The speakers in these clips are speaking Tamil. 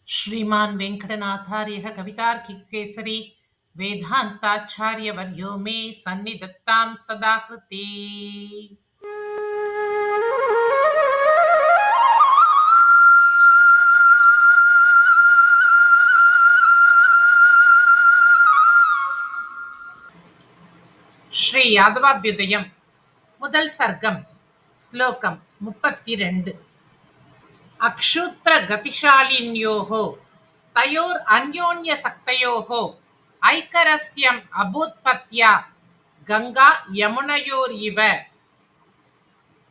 श्रीमान् वेङ्कटनाथार्यः कवितार्किकेसरी वेदान्ताचार्यवर्यो मे सन्निधत्तां सदा कृते। ஸ்ரீ யாதவாபியுதயம் முதல் சர்க்கம் ஸ்லோகம் 32. அக்ஷுத்ர கதிசாலின்யோः தயோர் அந்யோன்ய சக்தயோः ஐக்கரஸ்யம் அபூத்பத்யா கங்கா யமுனையோர் இவ.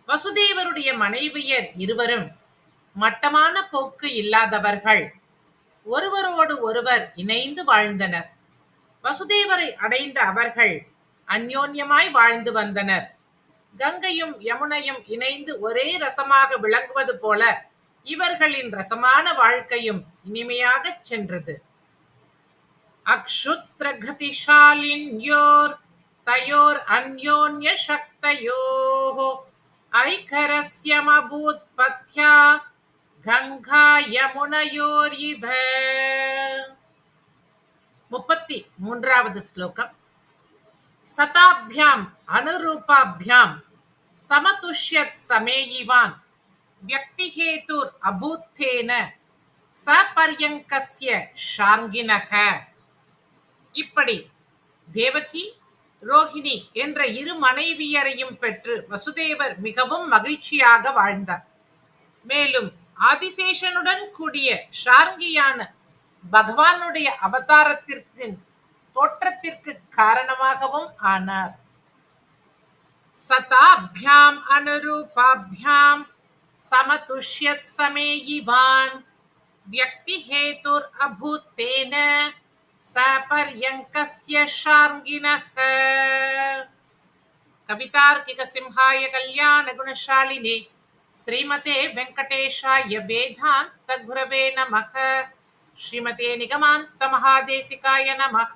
வசுதேவருடைய மனைவியர் இருவரும் மட்டமான போக்கு இல்லாதவர்கள், ஒருவரோடு ஒருவர் இணைந்து வாழ்ந்தனர். வசுதேவரை அடைந்த அவர்கள் அந்யோன்யமாய் வாழ்ந்து வந்தனர். கங்கையும் யமுனையும் இணைந்து ஒரே ரசமாக விளங்குவது போல இவர்களின் ரசமான வாழ்க்கையும் இனிமையாகச் சென்றது. அக்ஷுத்ர கதிசாலின்யோர் தயோர் அந்யோன்ய சக்தயோः ஐகரஸ்யமபூத்பத்யா கங்கா யமுனையோர் இவ. 33வது ஸ்லோகம். சதாப்யாம் அனுரூபாப்யாம் சமதுஷ்யத் சமேயிவான் வியக்திஹேதுர் அபூத்தேன சபர்யங்கஸ்ய ஷார்ங்கினக. இப்படி தேவகி, ரோஹிணி என்ற இரு மனைவியரையும் பெற்று வசுதேவர் மிகவும் மகிழ்ச்சியாக வாழ்ந்தார். மேலும் ஆதிசேஷனுடன் கூடிய ஷார்ங்கியான பகவானுடைய அவதாரத்திற்கு தோற்றத்திற்கு காரணமாகவும் ஆனார். சதாப்யாம் அனுரூபாப்யாம் சமதுஷ்யத் சமேயிவான் வியக்திஹேதுர் அபூத்தேன சபர்யங்கஸ்ய ஷார்ங்கினக. கவிதார்க்கிக சிம்ஹாய கல்யாண குணசாலினே ஸ்ரீமதே வெங்கடேஷாய வேதாந்த குரவே நமः. ஸ்ரீமதே நிகமாந்த மகாதேசிகாய நமः.